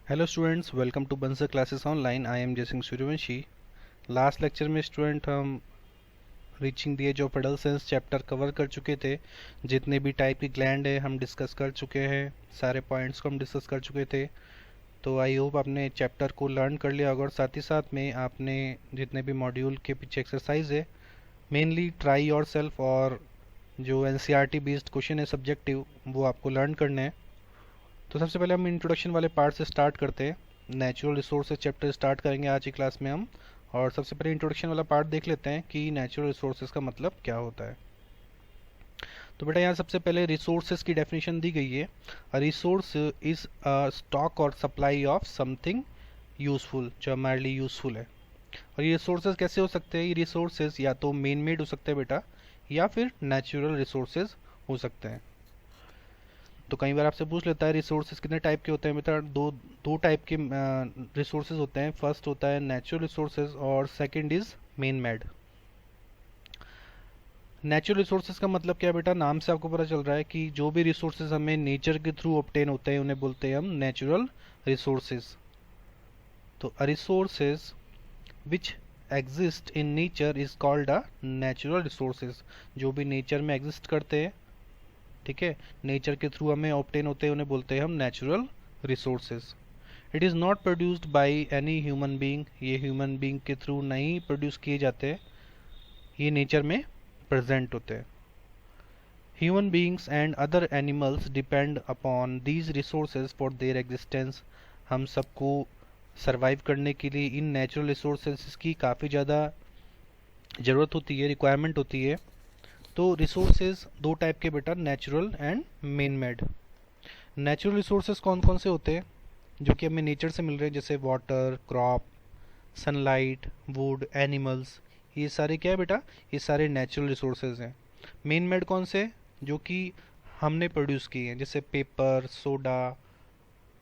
Hello students, welcome to Bansal classes online. I am Jaisingh Suryavanshi. Last lecture में student हम reaching the age of adolescence chapter cover कर चुके थे। जितने भी टाइप की ग्लैंड है हम डिस्कस कर चुके हैं, सारे पॉइंट्स को हम डिस्कस कर चुके थे। तो आई होप आपने चैप्टर को लर्न कर लिया होगा और साथ ही साथ में आपने जितने भी मॉड्यूल के पीछे एक्सरसाइज है, मेनली ट्राई योर सेल्फ और जो एनसीईआरटी बेस्ड क्वेश्चन है सब्जेक्टिव, वो आपको लर्न करने हैं। तो सबसे पहले हम इंट्रोडक्शन वाले पार्ट से स्टार्ट करते हैं। नेचुरल रिसोर्सेज चैप्टर स्टार्ट करेंगे आज की क्लास में हम। और सबसे पहले इंट्रोडक्शन वाला पार्ट देख लेते हैं कि नेचुरल रिसोर्सेज का मतलब क्या होता है। तो बेटा यहाँ सबसे पहले रिसोर्सेज की डेफिनेशन दी गई है। A resource is a stock और सप्लाई ऑफ समथिंग यूजफुल, जो हमारे लिए यूजफुल है। और ये रिसोर्सेज कैसे हो सकते हैं? ये रिसोर्सेज या तो मेन मेड हो सकते हैं बेटा, या फिर नेचुरल रिसोर्सेज हो सकते हैं। तो कई बार आपसे पूछ लेता है रिसोर्सेज कितने टाइप के होते हैं बेटा। दो टाइप के रिसोर्सेज होते हैं। फर्स्ट होता है नेचुरल रिसोर्सेज और second is main made. Natural resources का मतलब क्या है बेटा? नाम से आपको पता चल रहा है कि जो भी रिसोर्सेज हमें नेचर के थ्रू ऑब्टेन होते हैं उन्हें बोलते हैं हम नेचुरल रिसोर्सेज। तो a resources which exist in nature is called a natural resources. जो भी नेचर में एग्जिस्ट करते हैं, ठीक है, नेचर के थ्रू हमें ऑब्टेन होते हैं, उन्हें बोलते हैं हम natural resources. It is not produced by any human being. ये ह्यूमन बीइंग के थ्रू नहीं प्रोड्यूस किए जाते, ये नेचर में प्रेजेंट होते हैं। Human beings and other animals depend upon these resources for their existence. हम सबको सरवाइव करने के लिए इन नेचुरल रिसोर्सेज की काफ़ी ज़्यादा ज़रूरत होती है, रिक्वायरमेंट होती है। तो रिसोर्सेज दो टाइप के बेटा, natural and main made. Natural resources कौन कौन से होते हैं जो कि हमें नेचर से मिल रहे हैं? जैसे water, crop, sunlight, wood, animals, ये सारे क्या है बेटा? ये सारे नेचुरल रिसोर्सेज हैं। मेन मेड कौन से? जो कि हमने प्रोड्यूस किए हैं, जैसे paper, soda,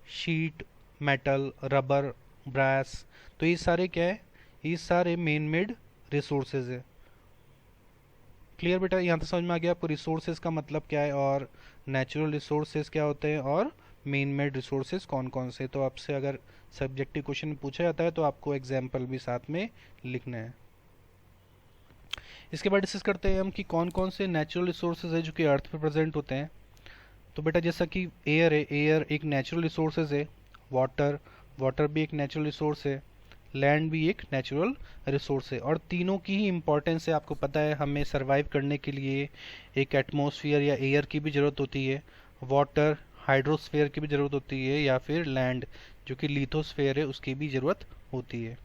sheet, metal, rubber, brass. तो ये सारे क्या है? ये सारे मेन मेड रिसोर्सेज है। क्लियर बेटा? यहाँ तक समझ में आ गया आपको रिसोर्सेज का मतलब क्या है और नेचुरल रिसोर्सेज क्या होते हैं और मेन मेड रिसोर्सेज कौन कौन से। तो आपसे अगर सब्जेक्टिव क्वेश्चन पूछा जाता है तो आपको एग्जाम्पल भी साथ में लिखना है। इसके बाद डिस्कस करते हैं हम कि कौन कौन से नेचुरल रिसोर्सेज है जो कि अर्थ पे प्रेजेंट होते हैं। तो बेटा जैसा कि एयर है, एयर एक नेचुरल रिसोर्सेज है। वाटर, वाटर भी एक नेचुरल रिसोर्स है। लैंड भी एक नेचुरल रिसोर्स है। और तीनों की ही इम्पोर्टेंस है। आपको पता है हमें सरवाइव करने के लिए एक एटमॉस्फेयर या एयर की भी ज़रूरत होती है, वाटर हाइड्रोस्फेयर की भी ज़रूरत होती है, या फिर लैंड जो कि लिथोस्फेयर है उसकी भी ज़रूरत होती है।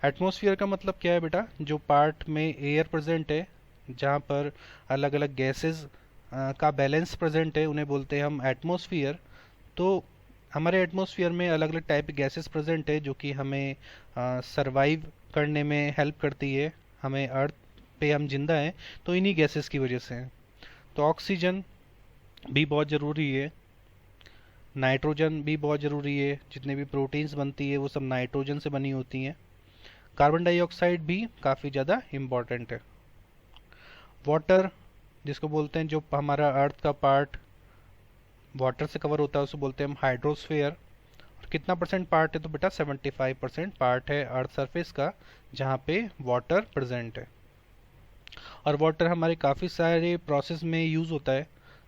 एटमॉस्फेयर का मतलब क्या है बेटा? जो पार्ट में एयर प्रेजेंट है, जहाँ पर अलग अलग गैसेस का बैलेंस प्रेजेंट है, उन्हें बोलते हैं हम एटमॉस्फेयर। तो हमारे एटमॉस्फेयर में अलग अलग टाइप के गैसेस प्रेजेंट है जो कि हमें सरवाइव करने में हेल्प करती है। हमें अर्थ पे हम जिंदा हैं तो इन्हीं गैसेस की वजह से हैं। तो ऑक्सीजन भी बहुत ज़रूरी है, नाइट्रोजन भी बहुत ज़रूरी है। जितने भी प्रोटीन्स बनती है वो सब नाइट्रोजन से बनी होती हैं। कार्बन डाइऑक्साइड भी काफ़ी ज़्यादा इम्पॉर्टेंट है। वाटर जिसको बोलते हैं, जो हमारा अर्थ का पार्ट वाटर से कवर होता है, उसे बोलते हैं हम हाइड्रोस्फेयर। और कितना परसेंट पार्ट है? तो बेटा 75% पार्ट है अर्थ सरफेस का जहाँ पे वाटर प्रेजेंट है। और वाटर हमारे काफ़ी सारे प्रोसेस में यूज़ होता है।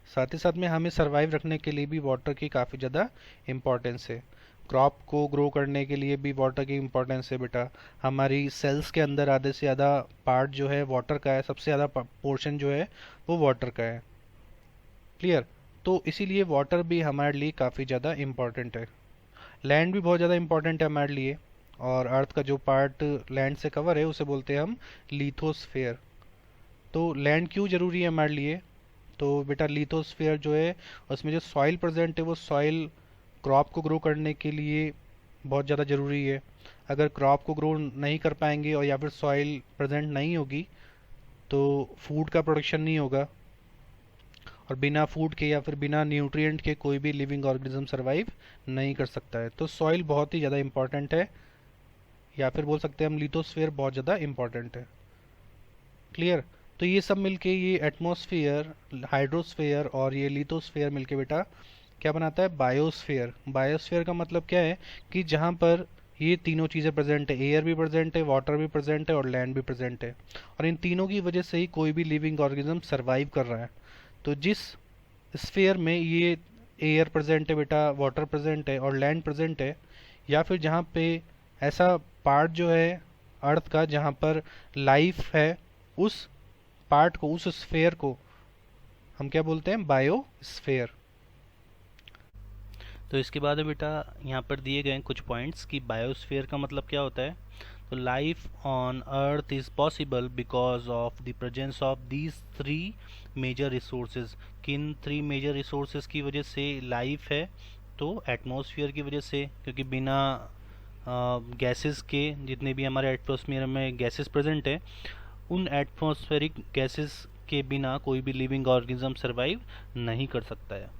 साथ ही साथ में हमें सरवाइव रखने के लिए भी वाटर की काफ़ी ज़्यादा इम्पोर्टेंस है। क्रॉप को ग्रो करने के लिए भी वाटर की इम्पोर्टेंस है बेटा। हमारी सेल्स के अंदर आधे से ज़्यादा पार्ट जो है वाटर का है, सबसे ज़्यादा पोर्शन जो है वो वाटर का है। क्लियर? तो इसीलिए वाटर भी हमारे लिए काफ़ी ज़्यादा इम्पॉर्टेंट है। लैंड भी बहुत ज़्यादा इम्पॉर्टेंट है हमारे लिए। और अर्थ का जो पार्ट लैंड से कवर है उसे बोलते हैं हम लिथोस्फेयर। तो लैंड क्यों ज़रूरी है हमारे लिए? तो बेटा लिथोस्फेयर जो है उसमें जो सॉइल प्रेजेंट है वो सॉइल क्रॉप को ग्रो करने के लिए बहुत ज़्यादा ज़रूरी है। अगर क्रॉप को ग्रो नहीं कर पाएंगे और या फिर सॉइल प्रेजेंट नहीं होगी तो फूड का प्रोडक्शन नहीं होगा। और बिना फूड के या फिर बिना न्यूट्रिएंट के कोई भी लिविंग ऑर्गेनिज्म सरवाइव नहीं कर सकता है। तो सॉइल बहुत ही ज़्यादा इंपॉर्टेंट है, या फिर बोल सकते हैं हम लिथोस्फेयर बहुत ज़्यादा इंपॉर्टेंट है। क्लियर? तो ये सब मिलके ये एटमॉस्फेयर, हाइड्रोस्फेयर और ये लिथोस्फेयर मिलके बेटा क्या बनाता है, बायोस्फीयर। बायोस्फीयर का मतलब क्या है कि जहाँ पर ये तीनों चीज़ें प्रेजेंट है, एयर भी प्रेजेंट है, वाटर भी प्रेजेंट है और लैंड भी प्रेजेंट है, और इन तीनों की वजह से ही कोई भी लिविंग ऑर्गेनिज्म सरवाइव कर रहा है। तो जिस स्फीयर में ये एयर प्रेजेंट है बेटा, वाटर प्रेजेंट है और लैंड प्रेजेंट है, या फिर जहाँ पे ऐसा पार्ट जो है अर्थ का जहाँ पर लाइफ है, उस पार्ट को, उस स्फीयर को हम क्या बोलते हैं, बायोस्फीयर। तो इसके बाद है बेटा यहाँ पर दिए गए हैं कुछ पॉइंट्स कि बायोस्फीयर का मतलब क्या होता है। तो life on earth is possible because of the presence of these three major resources. किन थ्री मेजर रिसोर्सेज की वजह से लाइफ है? तो एटमॉस्फेयर की वजह से, क्योंकि बिना गैसेस के, जितने भी हमारे एटमॉस्फेयर में गैसेस प्रेजेंट है, उन एटमॉस्फेरिक गैसेस के बिना कोई भी लिविंग ऑर्गेनिज्म सर्वाइव नहीं कर सकता है।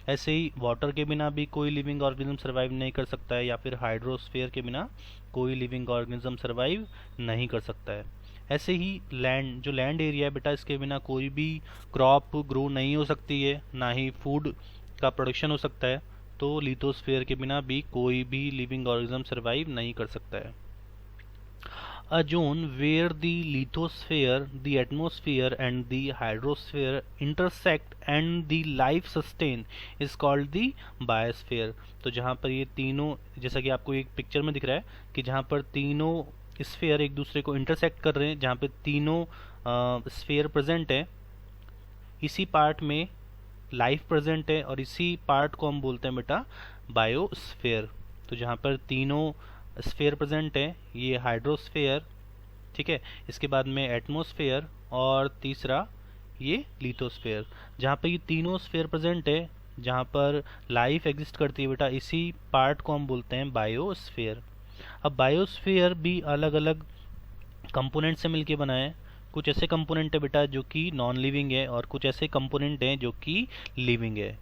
ऐसे ही वाटर के बिना भी कोई लिविंग ऑर्गेनिज्म सर्वाइव नहीं कर सकता है, या फिर हाइड्रोस्फीयर के बिना कोई लिविंग ऑर्गेनिज्म सर्वाइव नहीं कर सकता है। ऐसे ही लैंड, जो लैंड एरिया है बेटा, इसके बिना कोई भी क्रॉप ग्रो नहीं हो सकती है, ना ही फूड का प्रोडक्शन हो सकता है। तो लिथोस्फीयर के बिना भी कोई भी लिविंग ऑर्गेनिज्म सर्वाइव नहीं कर सकता है। A zone where the lithosphere, the atmosphere and the hydrosphere intersect and the life sustain is called the biosphere। तो जहाँ पर ये तीनों, जैसा कि आपको एक पिक्चर में दिख रहा है कि जहाँ पर तीनों स्फीयर एक दूसरे को इंटरसेक्ट कर रहे हैं, जहाँ पे तीनों स्फीयर प्रेजेंट है, इसी पार्ट में लाइफ प्रेजेंट है और इसी पार्ट को हम बोलते हैं बेटा बायोस्फीयर। तो जहाँ पर तीनों स्फीयर प्रेजेंट है, ये हाइड्रोस्फीयर, ठीक है, इसके बाद में एटमॉस्फेयर और तीसरा ये लिथोस्फीयर। जहाँ पर ये तीनों स्फीयर प्रेजेंट है, जहाँ पर लाइफ एग्जिस्ट करती है बेटा, इसी पार्ट को हम बोलते हैं बायोस्फीयर। अब बायोस्फीयर भी अलग अलग कंपोनेंट से मिलके बना है। कुछ ऐसे कंपोनेंट है बेटा जो कि नॉन लिविंग है, और कुछ ऐसे कंपोनेंट हैं जो कि लिविंग है।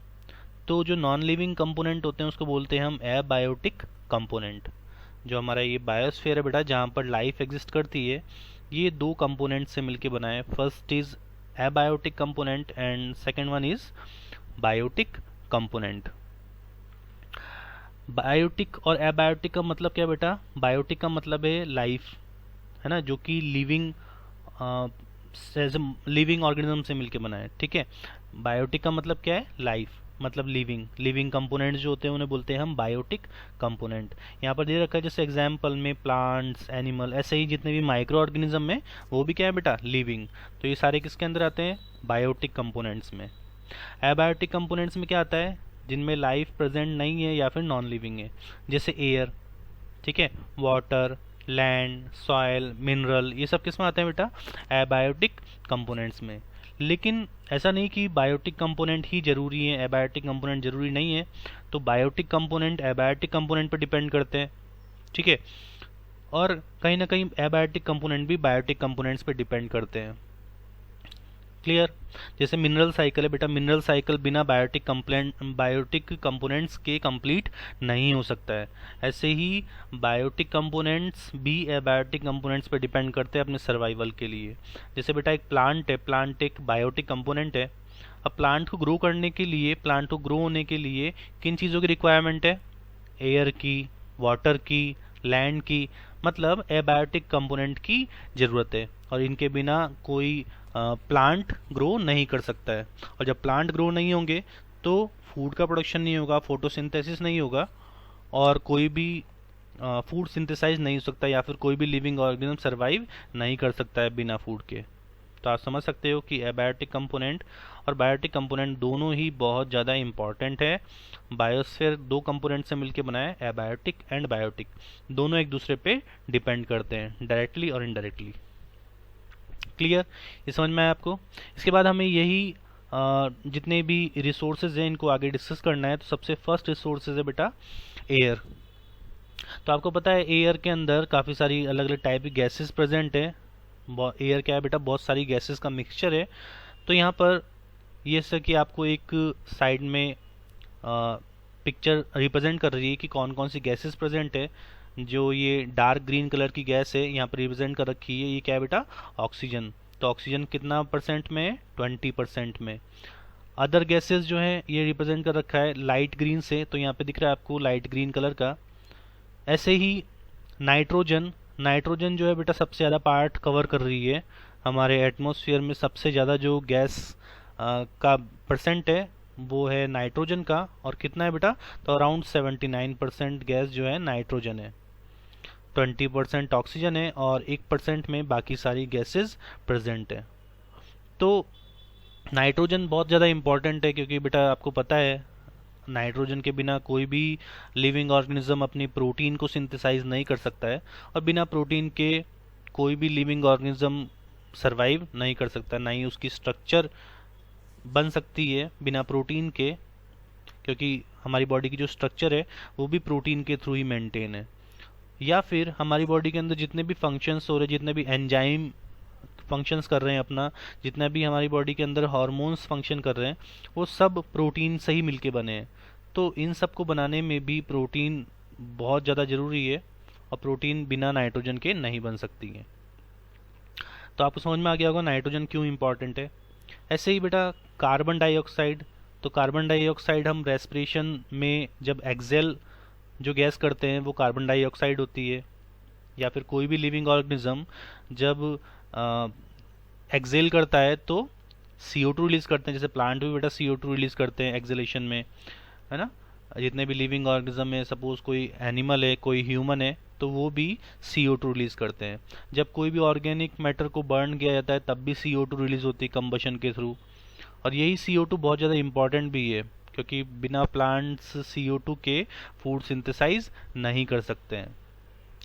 तो जो नॉन लिविंग कंपोनेंट होते हैं उसको बोलते हैं हम एबायोटिक कंपोनेंट। जो हमारा ये बायोस्फीयर है बेटा, जहाँ पर लाइफ एग्जिस्ट करती है, ये दो कंपोनेंट से मिलके बना है। First is abiotic component and second one is biotic component. Biotic और एबायोटिक का मतलब क्या है बेटा? बायोटिक का मतलब है लाइफ, है ना, जो कि लिविंग ऑर्गेनिज्म से मिलके बना है, ठीक है। बायोटिक का मतलब क्या है? लाइफ, मतलब लिविंग कंपोनेंट्स जो होते हैं उन्हें बोलते हैं हम बायोटिक कंपोनेंट। यहाँ पर दे रखा है जैसे एग्जांपल में प्लांट्स, एनिमल, ऐसे ही जितने भी माइक्रो ऑर्गेनिज्म है वो भी क्या है बेटा? लिविंग। तो ये सारे किसके अंदर आते हैं? बायोटिक कंपोनेंट्स में। एबायोटिक कंपोनेंट्स में क्या आता है? जिनमें लाइफ प्रेजेंट नहीं है या फिर नॉन लिविंग है, जैसे एयर, ठीक है, वाटर, लैंड, सॉइल, मिनरल, ये सब किस में आते हैं बेटा? एबायोटिक कंपोनेंट्स में। लेकिन ऐसा नहीं कि बायोटिक कंपोनेंट ही जरूरी है, एबायोटिक कंपोनेंट जरूरी नहीं है। तो बायोटिक कंपोनेंट एबायोटिक कंपोनेंट पर डिपेंड करते हैं, ठीक है, और कहीं ना कहीं एबायोटिक कंपोनेंट भी बायोटिक कंपोनेंट्स पे डिपेंड करते हैं। क्लियर? जैसे मिनरल साइकिल है बेटा, मिनरल साइकिल बिना बायोटिक कंपोनेंट्स के कंप्लीट नहीं हो सकता है। ऐसे ही बायोटिक कंपोनेंट्स भी एबायोटिक कंपोनेंट्स पे डिपेंड करते हैं अपने सर्वाइवल के लिए। जैसे बेटा एक प्लांट है, प्लांट एक बायोटिक कंपोनेंट है। अब प्लांट को ग्रो करने के लिए, प्लांट को ग्रो होने के लिए किन चीज़ों की रिक्वायरमेंट है? एयर की, वाटर की, लैंड की, मतलब एबायोटिक कंपोनेंट की ज़रूरत है, और इनके बिना कोई प्लांट ग्रो नहीं कर सकता है। और जब प्लांट ग्रो नहीं होंगे तो फूड का प्रोडक्शन नहीं होगा, फोटोसिंथेसिस नहीं होगा, और कोई भी फूड सिंथेसाइज नहीं हो सकता, या फिर कोई भी लिविंग ऑर्गेनिज्म सर्वाइव नहीं कर सकता है बिना फूड के। तो आप समझ सकते हो कि एबायोटिक कंपोनेंट और बायोटिक कंपोनेंट दोनों ही बहुत ज़्यादा इंपॉर्टेंट है। बायोस्फीयर दो कंपोनेंट से मिलकर बना है, एबायोटिक एंड बायोटिक, दोनों एक दूसरे पे डिपेंड करते हैं डायरेक्टली और इनडायरेक्टली। क्लियर? ये समझ में आया आपको? इसके बाद हमें यही जितने भी रिसोर्सेज हैं इनको आगे डिस्कस करना है। तो सबसे फर्स्ट रिसोर्सेज है बेटा एयर। तो आपको पता है एयर के अंदर काफ़ी सारी अलग अलग टाइप की गैसेस प्रेजेंट है। एयर क्या है बेटा? बहुत सारी गैसेस का मिक्सचर है। तो यहाँ पर ये सर कि आपको एक साइड में पिक्चर रिप्रेजेंट कर रही है कि कौन कौन सी गैसेस प्रेजेंट है। जो ये डार्क ग्रीन कलर की गैस है यहाँ पर रिप्रेजेंट कर रखी है, ये क्या है बेटा? ऑक्सीजन। तो ऑक्सीजन कितना परसेंट में है? 20% में। अदर गैसेस जो हैं ये रिप्रेजेंट कर रखा है लाइट ग्रीन से, तो यहाँ पे दिख रहा है आपको लाइट ग्रीन कलर का। ऐसे ही नाइट्रोजन, नाइट्रोजन जो है बेटा सबसे ज़्यादा पार्ट कवर कर रही है हमारे एटमॉस्फेयर में। सबसे ज़्यादा जो गैस का परसेंट है वो है नाइट्रोजन का, और कितना है बेटा, तो अराउंड 79% गैस जो है नाइट्रोजन है, 20% ऑक्सीजन है और 1% में बाकी सारी गैसेस प्रेजेंट है। तो नाइट्रोजन बहुत ज़्यादा इम्पॉर्टेंट है, क्योंकि बेटा आपको पता है नाइट्रोजन के बिना कोई भी लिविंग ऑर्गेनिज्म अपनी प्रोटीन को सिंथेसाइज नहीं कर सकता है, और बिना प्रोटीन के कोई भी लिविंग ऑर्गेनिज्म सरवाइव नहीं कर सकता, ना ही उसकी स्ट्रक्चर बन सकती है बिना प्रोटीन के, क्योंकि हमारी बॉडी की जो स्ट्रक्चर है वो भी प्रोटीन के थ्रू ही मेंटेन है। या फिर हमारी बॉडी के अंदर जितने भी फंक्शंस हो रहे, जितने भी एंजाइम फंक्शंस कर रहे हैं अपना, जितना भी हमारी बॉडी के अंदर हार्मोन्स फंक्शन कर रहे हैं, वो सब प्रोटीन से ही मिलके बने हैं। तो इन सब को बनाने में भी प्रोटीन बहुत ज़्यादा ज़रूरी है, और प्रोटीन बिना नाइट्रोजन के नहीं बन सकती है। तो आपको समझ में आ गया होगा नाइट्रोजन क्यों इम्पॉर्टेंट है। ऐसे ही बेटा कार्बन डाइऑक्साइड, तो कार्बन डाइऑक्साइड हम रेस्पिरेशन में जब एक्सेल जो गैस करते हैं वो कार्बन डाइऑक्साइड होती है, या फिर कोई भी लिविंग ऑर्गेनिज्म जब एक्सेल करता है तो CO2 रिलीज करते हैं। जैसे प्लांट भी बेटा CO2 रिलीज करते हैं एक्सेलेशन में, है ना। जितने भी लिविंग ऑर्गेनिज्म है, सपोज कोई एनिमल है, कोई ह्यूमन है, तो वो भी CO2 रिलीज करते हैं। जब कोई भी ऑर्गेनिक मैटर को बर्न किया जाता है तब भी CO2 रिलीज होती है कंबशन के थ्रू। और यही CO2 बहुत ज़्यादा इंपॉर्टेंट भी है, क्योंकि बिना प्लांट्स CO2 के फूड सिंथेसाइज नहीं कर सकते हैं।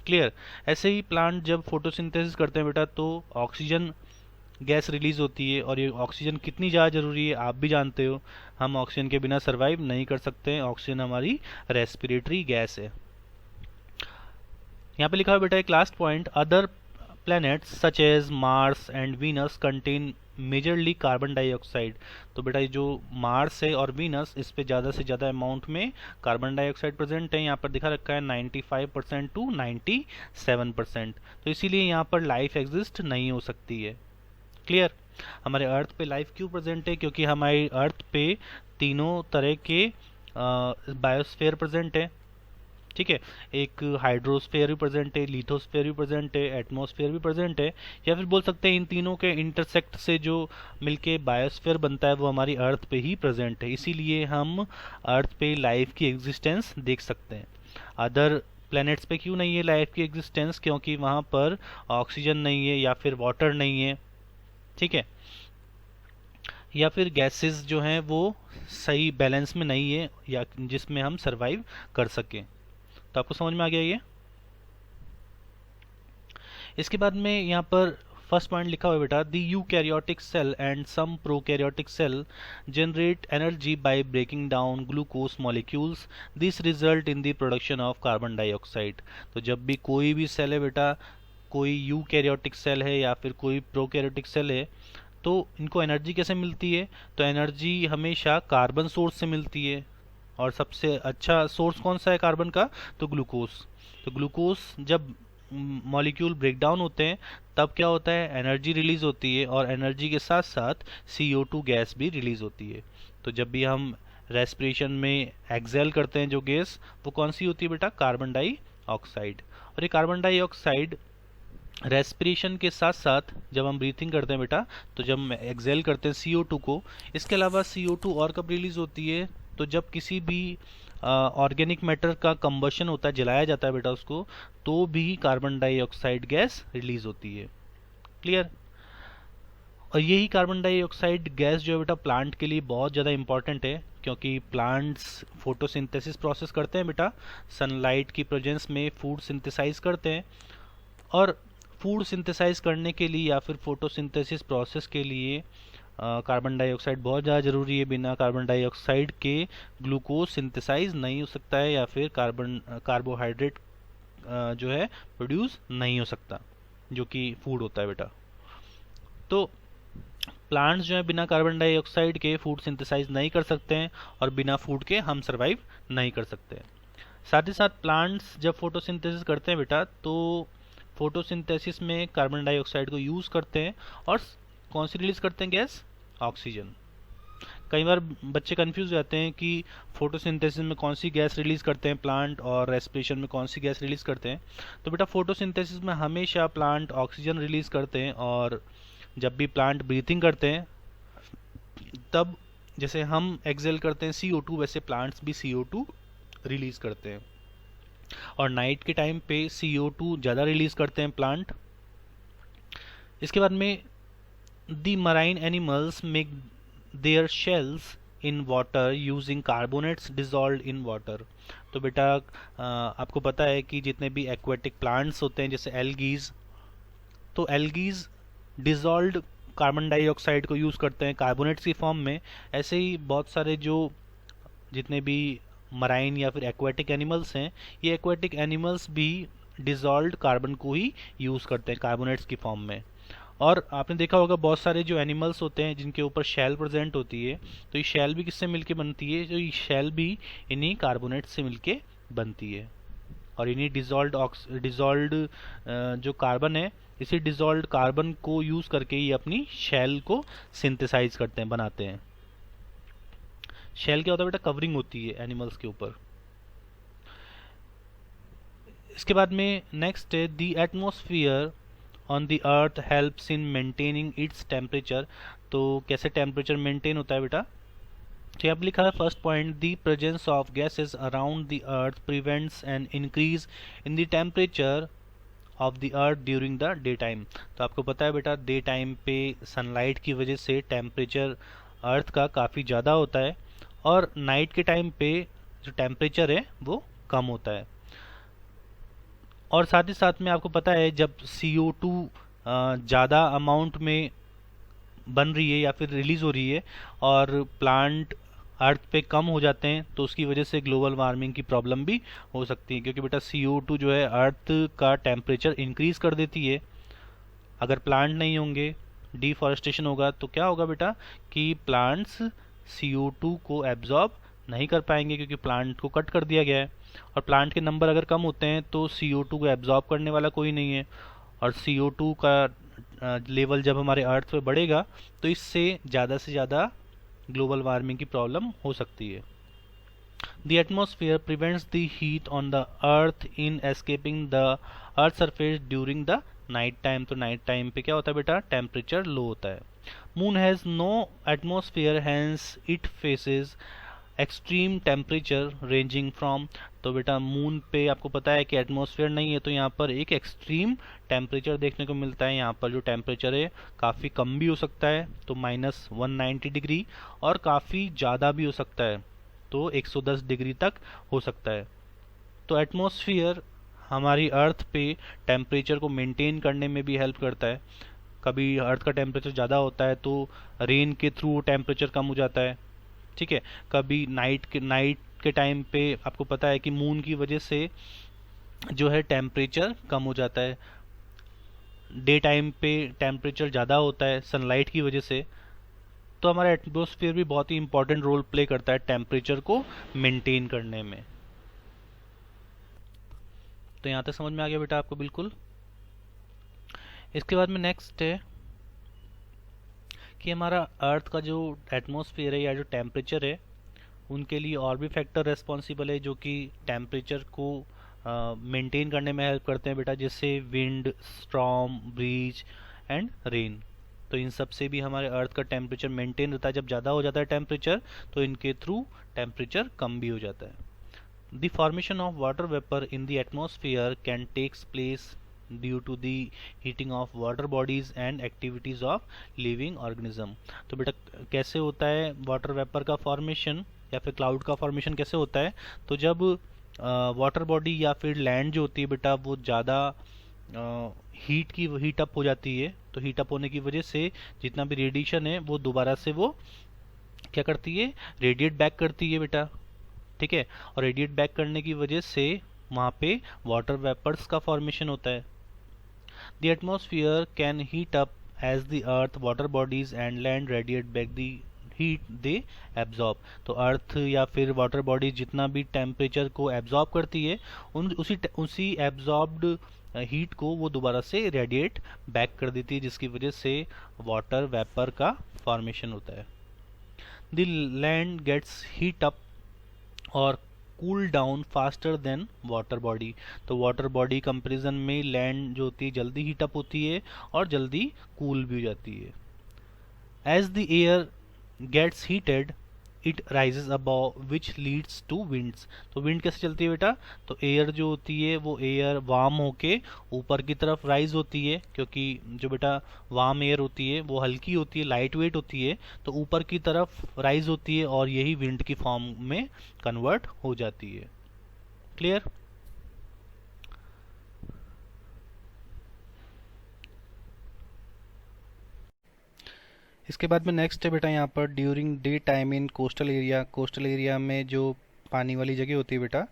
क्लियर। ऐसे ही प्लांट जब फोटोसिंथेसिस करते हैं बेटा तो ऑक्सीजन गैस रिलीज होती है, और ये ऑक्सीजन कितनी ज़्यादा ज़रूरी है आप भी जानते हो। हम ऑक्सीजन के बिना सरवाइव नहीं कर सकते हैं, ऑक्सीजन हमारी रेस्पिरेटरी गैस है। यहाँ पे लिखा है बेटा एक last point, other planets such as Mars and Venus contain majorly carbon dioxide. तो बेटा ये जो मार्स है और वीनस, इस पे ज़्यादा से ज़्यादा अमाउंट में कार्बन डाइऑक्साइड प्रेजेंट है। यहाँ पर दिखा रखा है 95% टू 97%। तो इसीलिए यहाँ पर लाइफ एग्जिस्ट नहीं हो सकती है। क्लियर। हमारे अर्थ पे लाइफ क्यों प्रेजेंट है, क्योंकि हमारी अर्थ पे तीनों तरह के बायोस्फीयर प्रेजेंट है। ठीक है, एक हाइड्रोस्फीयर भी प्रेजेंट है, लिथोस्फीयर भी प्रेजेंट है, एटमॉस्फेयर भी प्रेजेंट है, या फिर बोल सकते हैं इन तीनों के इंटरसेक्ट से जो मिलके बायोस्फीयर बनता है वो हमारी अर्थ पे ही प्रेजेंट है। इसीलिए हम अर्थ पे लाइफ की एग्जिस्टेंस देख सकते हैं। अदर प्लैनेट्स पे क्यों नहीं है लाइफ की एग्जिस्टेंस, क्योंकि वहाँ पर ऑक्सीजन नहीं है या फिर वाटर नहीं है। ठीक है, या फिर गैसेस जो हैं वो सही बैलेंस में नहीं है, या जिसमें हम सरवाइव कर सकें। तो आपको समझ में आ गया ये। इसके बाद में यहाँ पर फर्स्ट पॉइंट लिखा हुआ है बेटा, the eukaryotic cell and some prokaryotic cell generate energy by breaking down glucose molecules, this result in the production of carbon dioxide. तो जब भी कोई भी सेल है बेटा, कोई यूकैरियोटिक सेल है या फिर कोई प्रोकैरियोटिक सेल है, तो इनको एनर्जी कैसे मिलती है, तो एनर्जी हमेशा कार्बन सोर्स से मिलती है। और सबसे अच्छा सोर्स कौन सा है कार्बन का, तो ग्लूकोज। तो ग्लूकोज जब मॉलिक्यूल ब्रेक डाउन होते हैं तब क्या होता है, एनर्जी रिलीज होती है, और एनर्जी के साथ साथ CO2 गैस भी रिलीज होती है। तो जब भी हम रेस्पिरेशन में एक्सेल करते हैं जो गैस, वो कौन सी होती है बेटा, कार्बन डाइऑक्साइड। और ये कार्बन डाइऑक्साइड रेस्पिरेशन के साथ साथ जब हम ब्रीथिंग करते हैं बेटा, तो जब हम एक्सेल करते हैं CO2 को, इसके अलावा CO2 और कब रिलीज होती है, तो जब किसी भी ऑर्गेनिक मैटर का कंबशन होता है, जलाया जाता है बेटा उसको, तो भी कार्बन डाइऑक्साइड गैस रिलीज होती है। क्लियर। और यही कार्बन डाइऑक्साइड गैस जो है बेटा प्लांट के लिए बहुत ज़्यादा इंपॉर्टेंट है, क्योंकि प्लांट्स फोटोसिंथेसिस प्रोसेस करते हैं बेटा, सनलाइट की प्रेजेंस में फूड सिंथेसाइज करते हैं। और फूड सिंथेसाइज करने के लिए या फिर फोटोसिंथेसिस प्रोसेस के लिए कार्बन डाइऑक्साइड बहुत ज़्यादा ज़रूरी है। बिना कार्बन डाइऑक्साइड के ग्लूकोज सिंथेसाइज नहीं हो सकता है, या फिर कार्बोहाइड्रेट जो है प्रोड्यूस नहीं हो सकता, जो कि फूड होता है बेटा। तो प्लांट्स जो है बिना कार्बन डाइऑक्साइड के फूड सिंथेसाइज नहीं कर सकते हैं, और बिना फूड के हम सर्वाइव नहीं कर सकते हैं। साथ ही साथ प्लांट्स जब फोटोसिंथेसिस करते हैं बेटा, तो फोटोसिंथेसिस में कार्बन डाइऑक्साइड को यूज़ करते हैं, और कौन सी रिलीज करते हैं गैस, ऑक्सीजन। कई बार बच्चे कंफ्यूज हो जाते हैं कि फोटोसिंथेसिस में कौन सी गैस रिलीज करते हैं प्लांट और रेस्पिरेशन में कौन सी गैस रिलीज करते हैं। तो बेटा फोटोसिंथेसिस में हमेशा प्लांट ऑक्सीजन रिलीज करते हैं, और जब भी प्लांट ब्रीथिंग करते हैं तब जैसे हम एक्सेल करते हैं CO2, वैसे प्लांट्स भी CO2 रिलीज करते हैं। और नाइट के टाइम पे CO2 ज़्यादा रिलीज करते हैं प्लांट। इसके बाद में the marine animals make their shells in water using carbonates dissolve in water. तो बेटा आपको पता है कि जितने भी एक्वेटिक प्लांट्स होते हैं जैसे एल्गीज, तो एल्गीज डिजॉल्व्ड कार्बन डाइऑक्साइड को यूज़ करते हैं कार्बोनेट्स की फॉर्म में। ऐसे ही बहुत सारे जो जितने भी मराइन या फिर एक्वेटिक एनिमल्स हैं, ये एक्वेटिक एनिमल्स भी डिजॉल्व्ड कार्बन को ही यूज़ करते हैं कार्बोनेट्स की फॉर्म में। और आपने देखा होगा बहुत सारे जो एनिमल्स होते हैं जिनके ऊपर शेल प्रेजेंट होती है, तो ये शेल भी किससे मिलके बनती है? तो ये शेल भी इन्हीं कार्बोनेट से मिलके बनती है। और इन्हीं डिजॉल्व्ड जो कार्बन है, इसी डिजॉल्व्ड कार्बन को यूज करके ये अपनी शेल को सिंथेसाइज करते हैं, बनाते हैं। शेल क्या होता है बेटा? कवरिंग होती है एनिमल्स के ऊपर। इसके बाद में नेक्स्ट है the atmosphere on the earth helps in maintaining its temperature. तो कैसे टेम्परेचर मेंटेन होता है बेटा? तो यहाँ पर लिखा है first point, the presence of gases around the earth prevents an increase in the temperature of the earth during the day time. तो आपको पता है बेटा डे टाइम पे सनलाइट की वजह से टेम्परेचर अर्थ का काफ़ी ज़्यादा होता है, और नाइट के टाइम पे जो टेम्परेचर है वो कम होता है। और साथ ही साथ में आपको पता है जब CO2 ज़्यादा अमाउंट में बन रही है या फिर रिलीज़ हो रही है और प्लांट अर्थ पे कम हो जाते हैं, तो उसकी वजह से ग्लोबल वार्मिंग की प्रॉब्लम भी हो सकती है, क्योंकि बेटा CO2 जो है अर्थ का टेम्परेचर इंक्रीज कर देती है। अगर प्लांट नहीं होंगे, डिफॉरेस्टेशन होगा, तो क्या होगा बेटा कि प्लांट्स CO2 को एब्जॉर्ब नहीं कर पाएंगे, क्योंकि प्लांट को कट कर दिया गया है। और प्लांट के नंबर अगर कम होते हैं तो CO2 को एब्जॉर्ब करने वाला कोई नहीं है, और CO2 का लेवल जब हमारे अर्थ पे बढ़ेगा तो इससे से ज़्यादा ग्लोबल वार्मिंग की प्रॉब्लम हो सकती है। The atmosphere prevents the heat on the earth in escaping the earth surface during the night time। तो नाइट टाइम पे क्या होता है बेटा? टेम्परेचर लो होता है। Moon has no atmosphere hence it faces extreme temperature ranging from. तो बेटा मून पे आपको पता है कि एटमॉस्फेयर नहीं है, तो यहाँ पर एक एक्सट्रीम टेम्परेचर देखने को मिलता है। यहाँ पर जो टेम्परेचर है काफ़ी कम भी हो सकता है, तो -190 डिग्री, और काफ़ी ज़्यादा भी हो सकता है, तो 110 डिग्री तक हो सकता है। तो एटमॉस्फेयर हमारी अर्थ पे टेम्परेचर को मेंटेन करने में भी हेल्प करता है। कभी अर्थ का टेम्परेचर ज़्यादा होता है तो रेन के थ्रू टेम्परेचर कम हो जाता है, ठीक है। कभी नाइट के टाइम पे आपको पता है कि मून की वजह से जो है टेम्परेचर कम हो जाता है। डे टाइम पे टेम्परेचर ज़्यादा होता है सनलाइट की वजह से। तो हमारा एटमॉस्फेयर भी बहुत ही इंपॉर्टेंट रोल प्ले करता है टेम्परेचर को मेंटेन करने में। तो यहाँ तक समझ में आ गया बेटा आपको? बिल्कुल। इसके बाद में नेक्स्ट है कि हमारा अर्थ का जो एटमॉस्फेयर है या जो टेम्परेचर है, उनके लिए और भी फैक्टर रेस्पॉन्सिबल है जो कि टेम्परेचर को मेंटेन करने में हेल्प करते हैं बेटा, जैसे wind, storm, breeze and rain. तो इन सब से भी हमारे अर्थ का टेम्परेचर मेंटेन रहता है। जब ज़्यादा हो जाता है टेम्परेचर तो इनके थ्रू टेम्परेचर कम भी हो जाता है। The formation of water vapour in the atmosphere can takes place due to the heating of water bodies and activities of living organism. तो बेटा कैसे होता है वाटर वेपर का फॉर्मेशन या फिर क्लाउड का फॉर्मेशन कैसे होता है? तो जब वाटर बॉडी या फिर लैंड जो होती है बेटा वो ज़्यादा हीट अप हो जाती है, तो हीट अप होने की वजह से जितना भी रेडिएशन है वो दोबारा से वो क्या करती है? रेडिएट बैक करती है बेटा, ठीक है। और रेडिएट बैक करने की वजह से वहाँ पे वाटर वेपर्स का फॉर्मेशन होता है। The atmosphere can heat up as the earth, water bodies and land radiate back the heat they absorb। तो अर्थ या फिर वाटर बॉडी जितना भी टेम्परेचर को एब्जॉर्ब करती है उसी एब्जॉर्ब्ड हीट को वो दोबारा से रेडिएट बैक कर देती है, जिसकी वजह से वाटर वेपर का फॉर्मेशन होता है। The land gets heat up और cool down faster than water body. तो वाटर बॉडी कंपेरिजन में लैंड जो होती है जल्दी हीट अप होती है और जल्दी कूल भी हो जाती है। As the air gets heated it rises above which leads to winds. तो विंड कैसे चलती है बेटा, तो एयर जो होती है वो एयर वार्म होके ऊपर की तरफ राइज होती है, क्योंकि जो बेटा वार्म एयर होती है वो हल्की होती है, लाइट वेट होती है, तो ऊपर की तरफ राइज होती है और यही विंड की फॉर्म में कन्वर्ट हो जाती है। क्लियर? इसके बाद में नेक्स्ट है बेटा यहाँ पर during day time in coastal area. Coastal area में जो पानी वाली जगह होती है बेटा,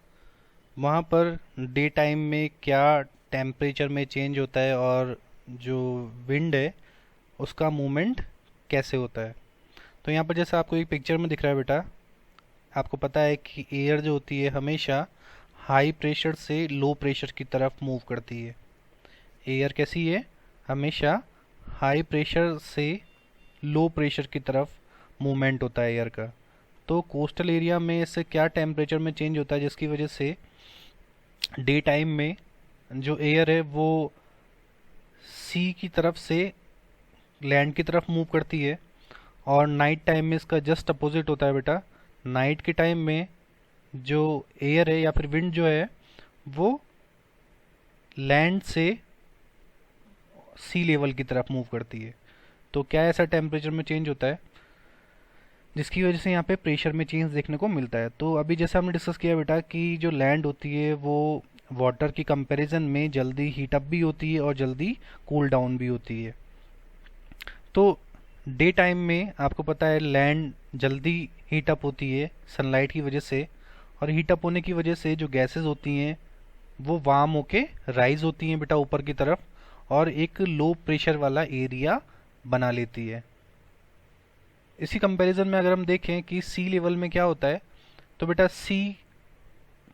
वहाँ पर डे टाइम में क्या टेम्परेचर में चेंज होता है और जो विंड है उसका मूवमेंट कैसे होता है। तो यहाँ पर जैसा आपको एक पिक्चर में दिख रहा है बेटा, आपको पता है कि एयर जो होती है हमेशा हाई प्रेशर से लो प्रेशर की तरफ मूव करती है। एयर कैसी है, हमेशा हाई प्रेशर से लो प्रेशर की तरफ मूवमेंट होता है एयर का। तो कोस्टल एरिया में इससे क्या टेम्परेचर में चेंज होता है जिसकी वजह से डे टाइम में जो एयर है वो सी की तरफ से लैंड की तरफ मूव करती है, और नाइट टाइम में इसका जस्ट अपोजिट होता है बेटा। नाइट के टाइम में जो एयर है या फिर विंड जो है वो लैंड से सी लेवल की तरफ मूव करती है। तो क्या ऐसा टेम्परेचर में चेंज होता है जिसकी वजह से यहाँ पे प्रेशर में चेंज देखने को मिलता है। तो अभी जैसा हमने डिस्कस किया बेटा कि जो लैंड होती है वो वाटर की कंपैरिजन में जल्दी हीट अप भी होती है और जल्दी कूल डाउन भी होती है। तो डे टाइम में आपको पता है लैंड जल्दी हीट अप होती है सनलाइट की वजह से, और हीट अप होने की वजह से जो गैसेस होती हैं वो वार्म होके राइज होती हैं बेटा ऊपर की तरफ, और एक लो प्रेशर वाला एरिया बना लेती है। इसी कंपैरिजन में अगर हम देखें कि सी लेवल में क्या होता है, तो बेटा सी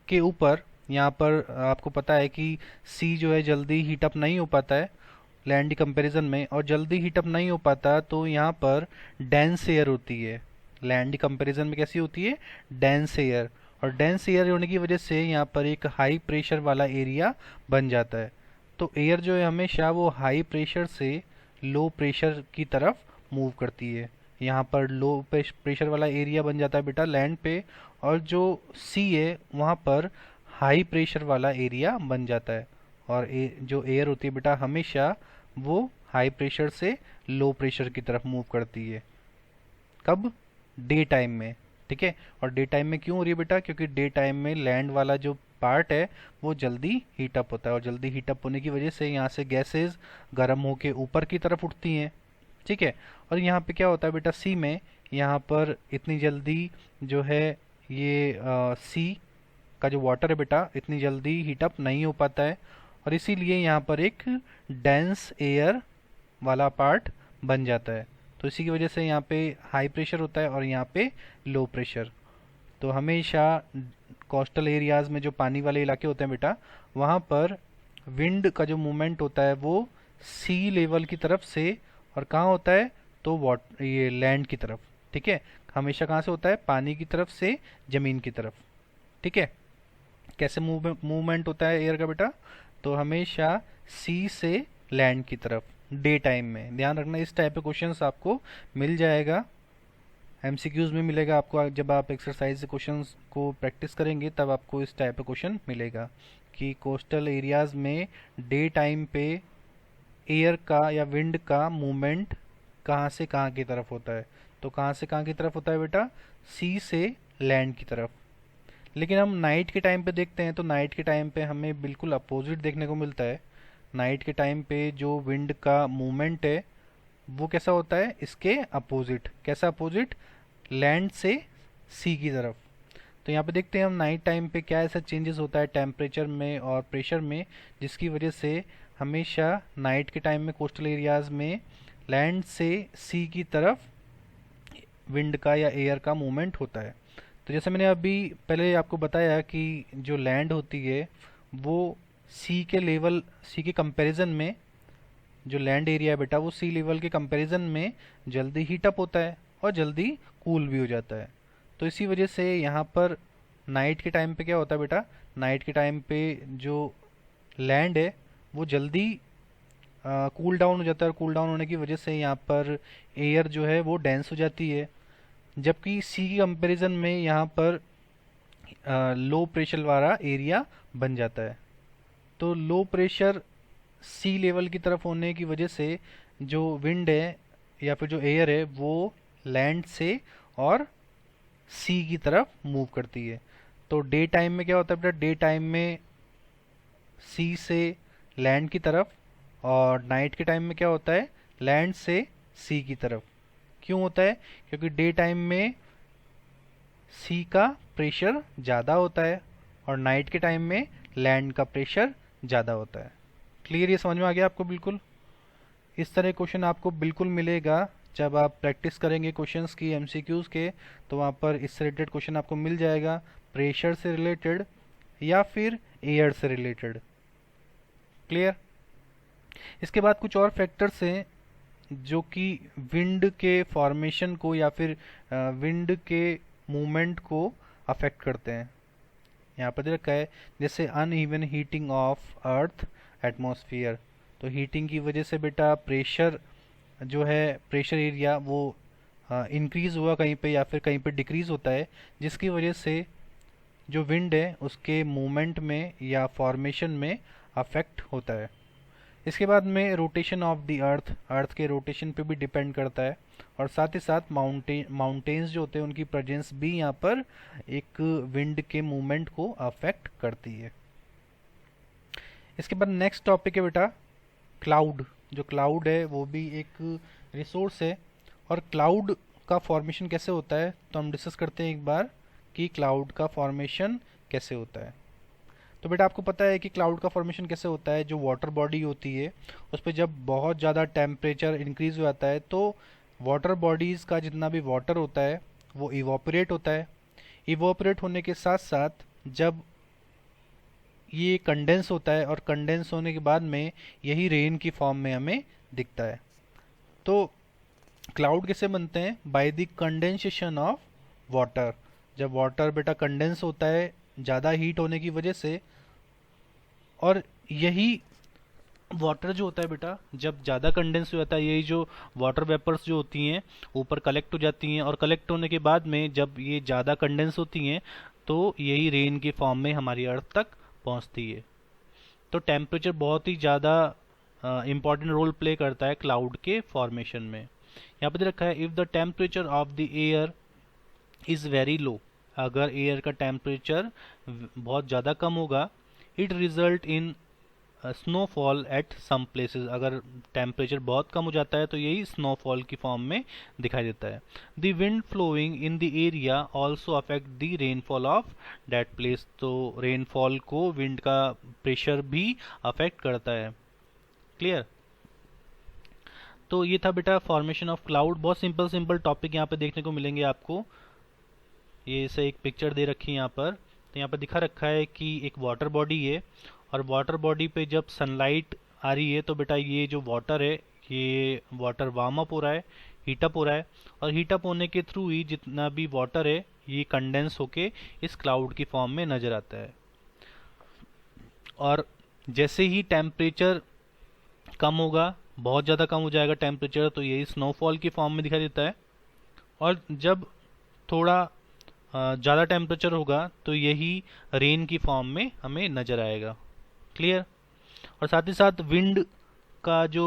के ऊपर यहाँ पर आपको पता है कि सी जो है जल्दी हीटअप नहीं हो पाता है लैंड की कंपैरिजन में, और जल्दी हीटअप नहीं हो पाता तो यहाँ पर डेंस एयर होती है। लैंड की कंपैरिजन में कैसी होती है, डेंस एयर, और डेंस एयर होने की वजह से यहाँ पर एक हाई प्रेशर वाला एरिया बन जाता है। तो एयर जो है हमेशा वो हाई प्रेशर से लो प्रेशर की तरफ मूव करती है। यहाँ पर लो प्रेशर वाला एरिया बन जाता है बेटा लैंड पे, और जो सी है वहाँ पर हाई प्रेशर वाला एरिया बन जाता है। और जो एयर होती है बेटा हमेशा वो हाई प्रेशर से लो प्रेशर की तरफ मूव करती है। कब, डे टाइम में, ठीक है। और डे टाइम में क्यों हो रही है बेटा, क्योंकि डे टाइम में लैंड वाला जो पार्ट है वो जल्दी हीटअप होता है, और जल्दी हीटअप होने की वजह से यहाँ से गैसेस गर्म होके ऊपर की तरफ उठती हैं, ठीक है। और यहाँ पे क्या होता है बेटा सी में, यहाँ पर इतनी जल्दी जो है ये सी का जो वाटर है बेटा इतनी जल्दी हीटअप नहीं हो पाता है, और इसीलिए यहाँ पर एक डेंस एयर वाला पार्ट बन जाता है। तो इसी की वजह से यहाँ पे हाई प्रेशर होता है और यहाँ पे लो प्रेशर। तो हमेशा कोस्टल एरियाज़ में जो पानी वाले इलाके होते हैं बेटा, वहाँ पर विंड का जो मूवमेंट होता है वो सी लेवल की तरफ से, और कहाँ होता है, तो ये लैंड की तरफ, ठीक है। हमेशा कहाँ से होता है, पानी की तरफ से ज़मीन की तरफ, ठीक है। कैसे मूवमेंट होता है एयर का बेटा, तो हमेशा सी से लैंड की तरफ डे टाइम में। ध्यान रखना इस टाइप के क्वेश्चंस आपको मिल जाएगा, एमसीक्यूज में मिलेगा आपको। जब आप एक्सरसाइज क्वेश्चंस को प्रैक्टिस करेंगे तब आपको इस टाइप का क्वेश्चन मिलेगा कि कोस्टल एरियाज में डे टाइम पे एयर का या विंड का मूवमेंट कहाँ से कहाँ की तरफ होता है। तो कहाँ से कहाँ की तरफ होता है बेटा, सी से लैंड की तरफ। लेकिन हम नाइट के टाइम पे देखते हैं तो नाइट के टाइम पे हमें बिल्कुल अपोजिट देखने को मिलता है। नाइट के टाइम पे जो विंड का मूवमेंट है वो कैसा होता है, इसके अपोजिट। कैसा अपोजिट, लैंड से सी की तरफ। तो यहाँ पे देखते हैं हम नाइट टाइम पे क्या ऐसा चेंजेस होता है टेम्परेचर में और प्रेशर में, जिसकी वजह से हमेशा नाइट के टाइम में कोस्टल एरियाज में लैंड से सी की तरफ विंड का या एयर का मूवमेंट होता है। तो जैसे मैंने अभी पहले आपको बताया कि जो लैंड होती है वो सी के लेवल, सी के कंपैरिजन में, जो लैंड एरिया है बेटा वो सी लेवल के कंपैरिजन में जल्दी हीटअप होता है, और जल्दी कूल भी हो जाता है। तो इसी वजह से यहाँ पर नाइट के टाइम पे क्या होता है बेटा, नाइट के टाइम पे जो लैंड है वो जल्दी कूल डाउन हो जाता है, और कूल डाउन होने की वजह से यहाँ पर एयर जो है वो डेंस हो जाती है। जबकि सी की कंपैरिजन में यहाँ पर लो प्रेशर वाला एरिया बन जाता है। तो लो प्रेशर सी लेवल की तरफ होने की वजह से जो विंड है या फिर जो एयर है वो लैंड से और सी की तरफ मूव करती है। तो डे टाइम में क्या होता है बेटा, डे टाइम में सी से लैंड की तरफ, और नाइट के टाइम में क्या होता है, लैंड से सी की तरफ। क्यों होता है, क्योंकि डे टाइम में सी का प्रेशर ज़्यादा होता है और नाइट के टाइम में लैंड का प्रेशर ज़्यादा होता है। क्लियर, ये समझ में आ गया आपको बिल्कुल। इस तरह क्वेश्चन आपको बिल्कुल मिलेगा जब आप प्रैक्टिस करेंगे क्वेश्चंस की, एमसीक्यूज़ के, तो वहाँ पर इससे रिलेटेड क्वेश्चन आपको मिल जाएगा, प्रेशर से रिलेटेड या फिर एयर से रिलेटेड। क्लियर। इसके बाद कुछ और फैक्टर्स हैं जो कि विंड के फॉर्मेशन को या फिर विंड के मूवमेंट को अफेक्ट करते हैं। यहाँ पर दे रखा है जैसे uneven heating of earth atmosphere. तो हीटिंग की वजह से बेटा प्रेशर जो है, प्रेशर एरिया वो इंक्रीज हुआ कहीं पे या फिर कहीं पे डिक्रीज होता है, जिसकी वजह से जो विंड है उसके मूवमेंट में या फॉर्मेशन में अफेक्ट होता है। इसके बाद में रोटेशन ऑफ द अर्थ, अर्थ के रोटेशन पे भी डिपेंड करता है, और साथ ही साथ माउंटेन्स जो होते हैं उनकी प्रेजेंस भी यहाँ पर एक विंड के मूवमेंट को अफेक्ट करती है। इसके बाद नेक्स्ट टॉपिक है बेटा क्लाउड। जो क्लाउड है वो भी एक रिसोर्स है, और क्लाउड का फॉर्मेशन कैसे होता है तो हम डिस्कस करते हैं एक बार कि क्लाउड का फॉर्मेशन कैसे होता है। तो बेटा आपको पता है कि क्लाउड का फॉर्मेशन कैसे होता है, जो वाटर बॉडी होती है उस पर जब बहुत ज़्यादा टेम्परेचर इंक्रीज हो जाता है तो वाटर बॉडीज़ का जितना भी वाटर होता है वो इवोपरेट होता है। इवोपरेट होने के साथ साथ जब ये कंडेंस होता है, और कंडेंस होने के बाद में यही रेन की फॉर्म में हमें दिखता है। तो क्लाउड कैसे बनते हैं, by the condensation of water. जब वाटर बेटा कंडेंस होता है ज़्यादा हीट होने की वजह से, और यही वाटर जो होता है बेटा जब ज़्यादा कंडेंस हो जाता है, यही जो वाटर वेपर्स जो होती हैं ऊपर कलेक्ट हो जाती हैं, और कलेक्ट होने के बाद में जब ये ज़्यादा कंडेंस होती हैं तो यही रेन की फॉर्म में हमारी अर्थ तक पहुंचती है। तो टेम्परेचर बहुत ही ज़्यादा इम्पॉर्टेंट रोल प्ले करता है क्लाउड के फॉर्मेशन में। यहाँ पर दे रखा है if the temperature of the air is very low, अगर एयर का टेम्परेचर बहुत ज़्यादा कम होगा, it result in snowfall at some places. अगर टेम्परेचर बहुत कम हो जाता है तो यही स्नोफॉल की फॉर्म में दिखाई देता है। The wind flowing in the area also affect the rainfall of that place. तो रेनफॉल को विंड का प्रेशर भी अफेक्ट करता है। क्लियर। तो ये था बेटा फॉर्मेशन ऑफ क्लाउड। बहुत सिंपल सिंपल टॉपिक यहाँ पे देखने को मिलेंगे आपको। ये इसे एक पिक्चर दे रखी है यहाँ पर, तो यहाँ पर दिखा रखा है कि एक वाटर बॉडी है, और वाटर बॉडी पे जब सनलाइट आ रही है तो बेटा ये जो वाटर है ये वाटर वार्म अप हो रहा है, हीटअप हो रहा है, और हीटअप होने के थ्रू ही जितना भी वाटर है ये कंडेंस होके इस क्लाउड की फॉर्म में नज़र आता है। और जैसे ही टेम्परेचर कम होगा, बहुत ज़्यादा कम हो जाएगा टेम्परेचर, तो यही स्नोफॉल की फॉर्म में दिखाई देता है। और जब थोड़ा ज़्यादा टेम्परेचर होगा तो यही रेन की फॉर्म में हमें नज़र आएगा। क्लियर। और साथ ही साथ विंड का जो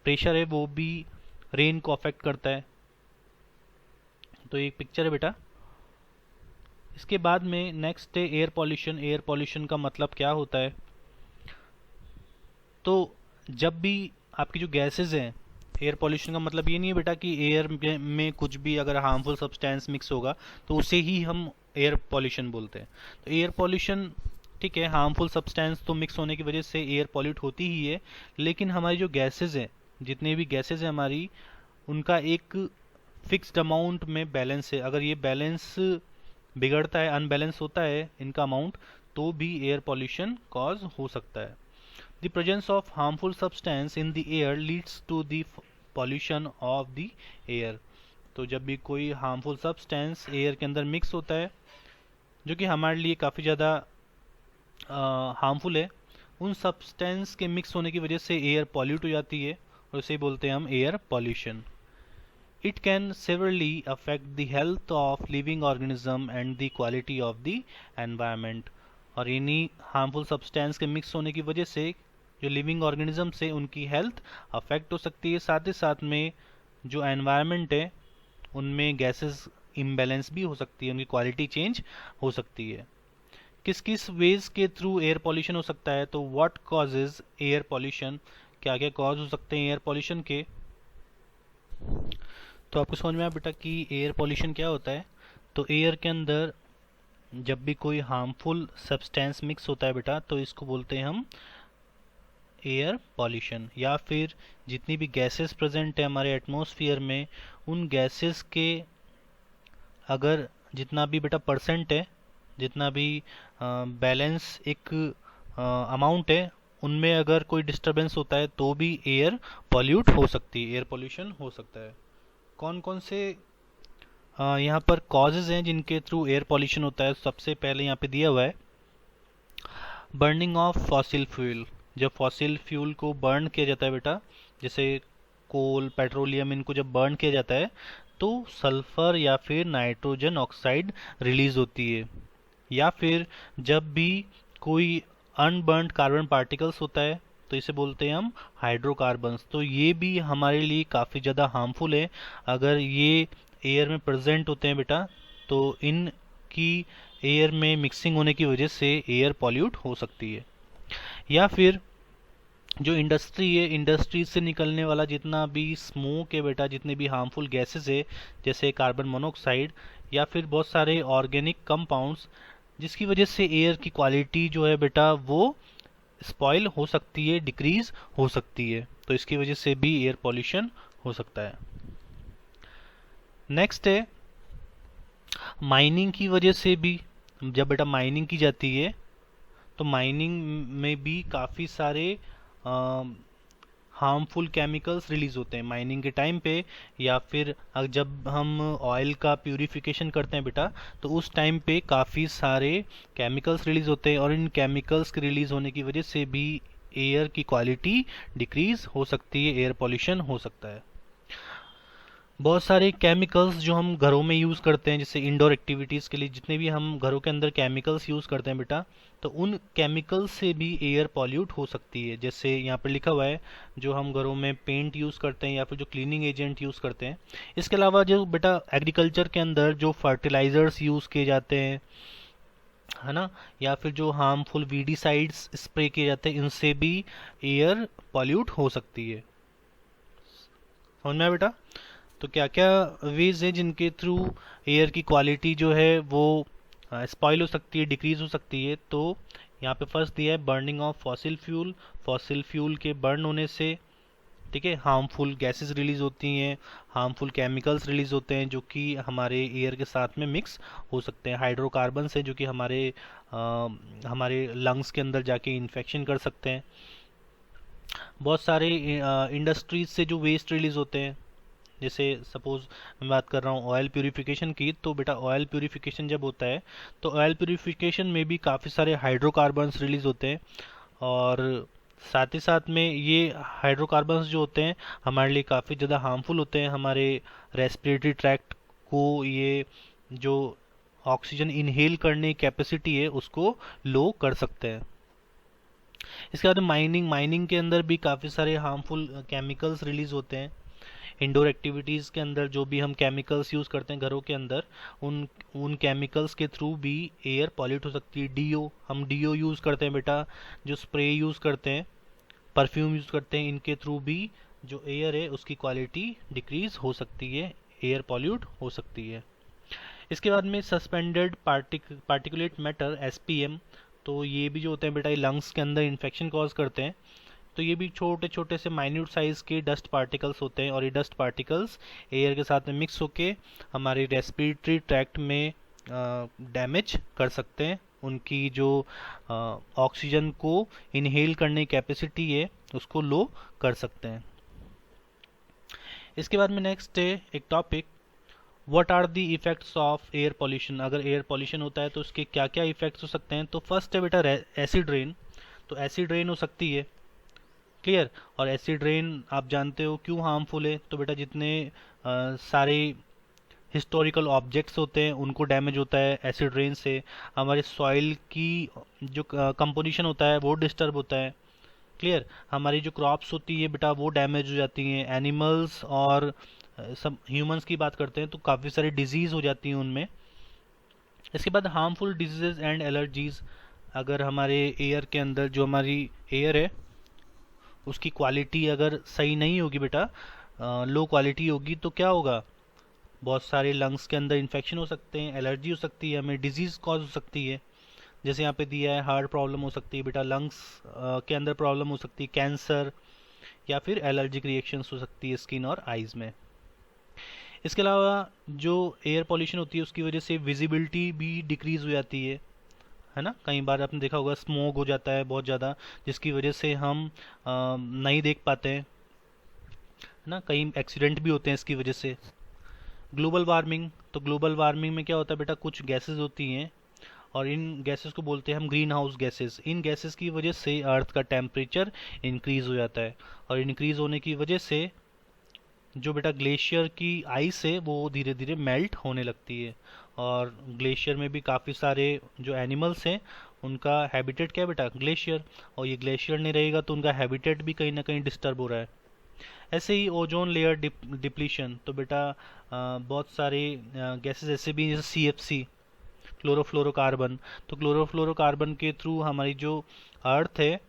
प्रेशर है वो भी रेन को अफेक्ट करता है। तो एक पिक्चर है बेटा। इसके बाद में नेक्स्ट है एयर पॉल्यूशन। एयर पॉल्यूशन का मतलब क्या होता है, तो जब भी आपकी जो गैसेज हैं, एयर पॉल्यूशन का मतलब ये नहीं है बेटा कि एयर में कुछ भी अगर हार्मफुल सब्सटेंस मिक्स होगा तो उसे ही हम एयर पॉल्यूशन बोलते हैं। तो एयर पॉल्यूशन ठीक है, हार्मफुल सब्सटेंस तो मिक्स होने की वजह से एयर पॉल्यूट होती ही है, लेकिन हमारी जो गैसेज हैं, जितने भी गैसेज हैं हमारी, उनका एक फिक्स्ड अमाउंट में बैलेंस है। अगर ये बैलेंस बिगड़ता है, अनबैलेंस होता है इनका अमाउंट, तो भी एयर पॉल्यूशन कॉज हो सकता है। The presence of harmful substance in the air leads to the pollution of the air. तो जब भी कोई हार्मफुल सब्सटेंस एयर के अंदर मिक्स होता है जो कि हमारे लिए काफ़ी ज़्यादा हार्मफुल है, उन सब्सटेंस के मिक्स होने की वजह से एयर पॉल्यूट हो जाती है और उसे बोलते हैं हम air pollution. It can severely affect the health of living organism and the quality of the environment। और इन्हीं हार्मफुल सब्सटेंस के मिक्स होने की वजह से जो लिविंग ऑर्गेनिज्म से उनकी हेल्थ अफेक्ट हो सकती है, साथ ही साथ में जो एनवायरनमेंट है उनमें गैसेस इम्बैलेंस भी हो सकती है, उनकी क्वालिटी चेंज हो सकती है। किस किस वेज के थ्रू एयर पॉल्यूशन हो सकता है, तो व्हाट कॉजेज एयर पॉल्यूशन, क्या क्या कॉज हो सकते हैं एयर पॉल्यूशन के। तो आपको समझ में आया बेटा कि एयर पॉल्यूशन क्या होता है। तो एयर के अंदर जब भी कोई हार्मफुल सब्सटेंस मिक्स होता है बेटा, तो इसको बोलते हैं हम एयर पॉल्यूशन। या फिर जितनी भी गैसेस प्रेजेंट है हमारे एटमॉस्फेयर में, उन गैसेस के अगर जितना भी बेटा परसेंट है, जितना भी बैलेंस एक अमाउंट है, उनमें अगर कोई डिस्टरबेंस होता है तो भी एयर पॉल्यूट हो सकती है, एयर पॉल्यूशन हो सकता है। कौन कौन से यहाँ पर कॉजेज हैं जिनके थ्रू एयर पॉल्यूशन होता है। सबसे पहले यहाँ पे दिया हुआ है बर्निंग ऑफ फॉसिल फ्यूल। जब फॉसिल फ्यूल को बर्न किया जाता है बेटा, जैसे कोल, पेट्रोलियम, इनको जब बर्न किया जाता है तो सल्फर या फिर नाइट्रोजन ऑक्साइड रिलीज होती है। या फिर जब भी कोई अनबर्न्ड कार्बन पार्टिकल्स होता है तो इसे बोलते हैं हम हाइड्रोकार्बन्स। तो ये भी हमारे लिए काफ़ी ज़्यादा हार्मफुल है। अगर ये एयर में प्रेजेंट होते हैं बेटा, तो इनकी एयर में मिक्सिंग होने की वजह से एयर पॉल्यूट हो सकती है। या फिर जो इंडस्ट्री है, इंडस्ट्री से निकलने वाला जितना भी स्मोक है बेटा, जितने भी हार्मफुल गैसेस है, जैसे कार्बन मोनोऑक्साइड या फिर बहुत सारे ऑर्गेनिक कंपाउंड्स, जिसकी वजह से एयर की क्वालिटी जो है बेटा वो स्पॉइल हो सकती है, डिक्रीज हो सकती है। तो इसकी वजह से भी एयर पॉल्यूशन हो सकता है। नेक्स्ट है माइनिंग की वजह से भी। जब बेटा माइनिंग की जाती है तो माइनिंग में भी काफ़ी सारे हार्मफुल केमिकल्स रिलीज होते हैं माइनिंग के टाइम पे। या फिर जब हम ऑयल का प्यूरिफिकेशन करते हैं बेटा, तो उस टाइम पे काफ़ी सारे केमिकल्स रिलीज होते हैं और इन केमिकल्स के रिलीज होने की वजह से भी एयर की क्वालिटी डिक्रीज हो सकती है, एयर पॉल्यूशन हो सकता है। बहुत सारे केमिकल्स जो हम घरों में यूज़ करते हैं, जैसे इंडोर एक्टिविटीज़ के लिए जितने भी हम घरों के अंदर केमिकल्स यूज़ करते हैं बेटा, तो उन केमिकल्स से भी एयर पॉल्यूट हो सकती है। जैसे यहाँ पर लिखा हुआ है जो हम घरों में पेंट यूज़ करते हैं या फिर जो क्लीनिंग एजेंट यूज़ करते हैं। इसके अलावा जो बेटा एग्रीकल्चर के अंदर जो फर्टिलाइज़र्स यूज़ किए जाते हैं, है ना, या फिर जो हार्मफुल वीडीसाइड्स स्प्रे किए जाते हैं, इनसे भी एयर पॉल्यूट हो सकती है। समझ में आया बेटा। तो क्या क्या वेज है जिनके थ्रू एयर की क्वालिटी जो है वो स्पॉइल हो सकती है, डिक्रीज हो सकती है। तो यहाँ पे फर्स्ट दिया है burning of fossil fuel. Fossil fuel के बर्न होने से, ठीक है, हार्मफुल गैसेस रिलीज होती हैं, हार्मफुल केमिकल्स रिलीज होते हैं जो कि हमारे एयर के साथ में मिक्स हो सकते हैं। हाइड्रोकार्बन से जो कि हमारे लंग्स के अंदर जाके इन्फेक्शन कर सकते हैं। बहुत सारे इंडस्ट्रीज से जो वेस्ट रिलीज होते हैं, जैसे सपोज मैं बात कर रहा हूँ ऑयल प्यूरिफिकेशन की, तो बेटा ऑयल प्यूरिफिकेशन जब होता है तो ऑयल प्यूरिफिकेशन में भी काफ़ी सारे हाइड्रोकार्बन्स रिलीज होते हैं। और साथ ही साथ में ये हाइड्रोकार्बन्स जो होते हैं हमारे लिए काफ़ी ज़्यादा हार्मफुल होते हैं। हमारे रेस्पिरेटरी ट्रैक्ट को ये जो ऑक्सीजन इनहेल करने की कैपेसिटी है उसको लो कर सकते हैं। इसके बाद माइनिंग के अंदर भी काफ़ी सारे हार्मफुल केमिकल्स रिलीज होते हैं। इंडोर एक्टिविटीज़ के अंदर जो भी हम केमिकल्स यूज़ करते हैं घरों के अंदर, उन केमिकल्स के थ्रू भी एयर पॉल्यूट हो सकती है। हम डीओ यूज़ करते हैं बेटा, जो स्प्रे यूज़ करते हैं, परफ्यूम यूज़ करते हैं, इनके थ्रू भी जो एयर है उसकी क्वालिटी डिक्रीज हो सकती है, एयर पॉल्यूट हो सकती है। इसके बाद में सस्पेंडेड पार्टिकुलेट मैटर एसपीएम। तो ये भी जो होते हैं बेटा, ये लंग्स के अंदर इन्फेक्शन कॉज करते हैं। तो ये भी छोटे छोटे से माइन्यूट साइज के डस्ट पार्टिकल्स होते हैं और ये डस्ट पार्टिकल्स एयर के साथ में मिक्स होके हमारे रेस्पिरेटरी ट्रैक्ट में डैमेज कर सकते हैं। उनकी जो ऑक्सीजन को इनहेल करने की कैपेसिटी है उसको लो कर सकते हैं। इसके बाद में नेक्स्ट है एक topic what are the effects of air pollution, अगर एयर पॉल्यूशन होता है तो उसके क्या क्या इफेक्ट्स हो सकते हैं। तो फर्स्ट है बेटा एसिड रेन, तो एसिड रेन हो सकती है, क्लियर। और एसिड रेन आप जानते हो क्यों हार्मफुल है, तो बेटा जितने सारे हिस्टोरिकल ऑब्जेक्ट्स होते हैं उनको डैमेज होता है एसिड रेन से। हमारे सॉइल की जो कंपोजिशन होता है वो डिस्टर्ब होता है, क्लियर। हमारी जो क्रॉप्स होती है बेटा वो डैमेज हो जाती हैं। एनिमल्स और सब ह्यूमंस की बात करते हैं तो काफ़ी सारी डिजीज़ हो जाती हैं उनमें। इसके बाद हार्मफुल डिजीजेज एंड एलर्जीज, अगर हमारे एयर के अंदर जो हमारी एयर है उसकी क्वालिटी अगर सही नहीं होगी बेटा, लो क्वालिटी होगी, तो क्या होगा, बहुत सारे लंग्स के अंदर इन्फेक्शन हो सकते हैं, एलर्जी हो सकती है, हमें डिजीज़ कॉज हो सकती है। जैसे यहाँ पे दिया है हार्ट प्रॉब्लम हो सकती है बेटा, लंग्स के अंदर प्रॉब्लम हो सकती है, कैंसर, या फिर एलर्जिक रिएक्शंस हो सकती है स्किन और आइज़ में। इसके अलावा जो एयर पॉल्यूशन होती है उसकी वजह से विजिबिलिटी भी डिक्रीज़ हो जाती है ना। कई बार आपने देखा होगा स्मोक हो जाता है बहुत ज़्यादा, जिसकी वजह से हम नहीं देख पाते हैं, है ना। कई एक्सीडेंट भी होते हैं इसकी वजह से। ग्लोबल वार्मिंग, तो ग्लोबल वार्मिंग में क्या होता है बेटा, कुछ गैसेस होती हैं और इन गैसेस को बोलते हैं हम ग्रीन हाउस गैसेस। इन गैसेस की वजह से अर्थ का टेम्परेचर इंक्रीज़ हो जाता है, और इंक्रीज़ होने की वजह से जो बेटा ग्लेशियर की आइस है वो धीरे धीरे मेल्ट होने लगती है। और ग्लेशियर में भी काफ़ी सारे जो एनिमल्स हैं उनका हैबिटेट क्या है बेटा, ग्लेशियर, और ये ग्लेशियर नहीं रहेगा तो उनका हैबिटेट भी कहीं ना कहीं डिस्टर्ब हो रहा है। ऐसे ही ओजोन लेयर डिप्लीशन, तो बेटा बहुत सारे गैसेस ऐसे भी जैसे CFC, क्लोरोफ्लोरोकार्बन, तो क्लोरोफ्लोरोकार्बन के थ्रू हमारी जो अर्थ है,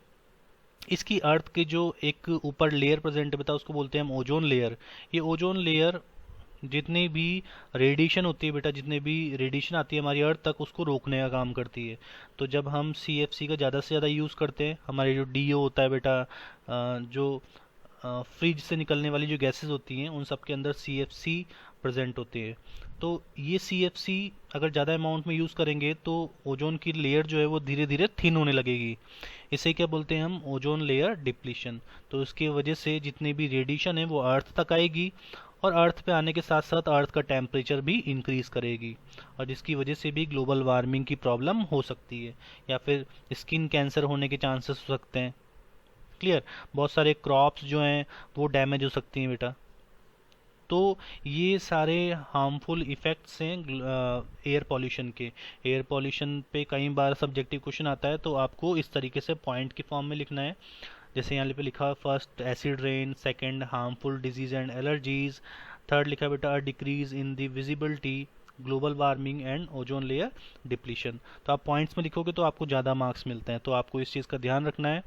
इसकी अर्थ के जो एक ऊपर लेयर प्रेजेंट है बेटा उसको बोलते हैं हम ओजोन लेयर। ये ओजोन लेयर जितनी भी रेडिएशन होती है बेटा, जितने भी रेडिएशन आती है हमारी अर्थ तक, उसको रोकने का काम करती है। तो जब हम CFC का ज़्यादा से ज़्यादा यूज़ करते हैं, हमारे जो DO होता है बेटा, जो फ्रिज से निकलने वाली जो गैसेस होती हैं उन सब के अंदर CFC प्रेजेंट होती है। तो ये CFC अगर ज़्यादा अमाउंट में यूज़ करेंगे तो ओजोन की लेयर जो है वो धीरे धीरे थिन होने लगेगी। इसे क्या बोलते हैं हम, ओजोन लेयर डिप्लीशन। तो इसकी वजह से जितनी भी रेडिएशन है वो अर्थ तक आएगी, और अर्थ पे आने के साथ साथ अर्थ का टेम्परेचर भी इंक्रीज करेगी, और जिसकी वजह से भी ग्लोबल वार्मिंग की प्रॉब्लम हो सकती है, या फिर स्किन कैंसर होने के चांसेस हो सकते हैं, क्लियर। बहुत सारे क्रॉप्स जो हैं वो डैमेज हो सकती हैं बेटा। तो ये सारे हार्मफुल इफ़ेक्ट्स हैं एयर पॉल्यूशन के। एयर पॉल्यूशन पे कई बार सब्जेक्टिव क्वेश्चन आता है तो आपको इस तरीके से पॉइंट की फॉर्म में लिखना है। जैसे यहाँ पे लिखा first acid rain, second harmful disease and allergies, third लिखा बेटा decrease in the visibility, global warming and ozone layer depletion. तो आप पॉइंट्स में लिखोगे तो आपको ज़्यादा मार्क्स मिलते हैं, तो आपको इस चीज़ का ध्यान रखना है।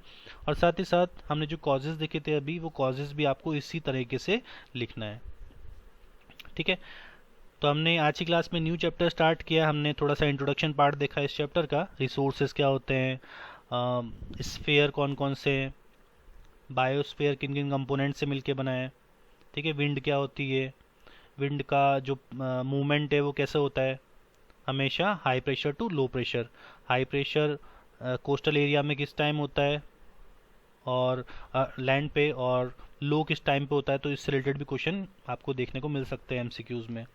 और साथ ही साथ हमने जो कॉजेज़ देखे थे अभी, वो कॉजेज़ भी आपको इसी तरीके से लिखना है, ठीक है। तो हमने आज की क्लास में न्यू चैप्टर स्टार्ट किया। हमने थोड़ा सा इंट्रोडक्शन पार्ट देखा इस चैप्टर का, रिसोर्सेज क्या होते हैं, स्फीयर कौन कौन से, बायोस्फीयर किन किन कंपोनेंट से मिलके बना है, ठीक है। विंड क्या होती है, विंड का जो मूवमेंट है वो कैसे होता है, हमेशा high pressure to low pressure. High pressure coastal area में किस टाइम होता है और लैंड पे, और लो किस टाइम पे होता है। तो इससे रिलेटेड भी क्वेश्चन आपको देखने को मिल सकते हैं MCQs में।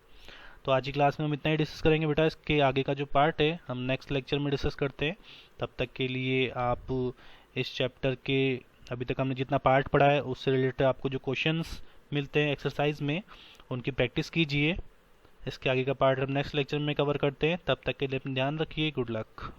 तो आज की क्लास में हम इतना ही डिस्कस करेंगे बेटा। इसके आगे का जो पार्ट है हम नेक्स्ट लेक्चर में डिस्कस करते हैं। तब तक के लिए आप इस चैप्टर के अभी तक हमने जितना पार्ट पढ़ा है उससे रिलेटेड आपको जो क्वेश्चंस मिलते हैं एक्सरसाइज में उनकी प्रैक्टिस कीजिए। इसके आगे का पार्ट हम नेक्स्ट लेक्चर में कवर करते हैं। तब तक के लिए अपना ध्यान रखिए। Good luck.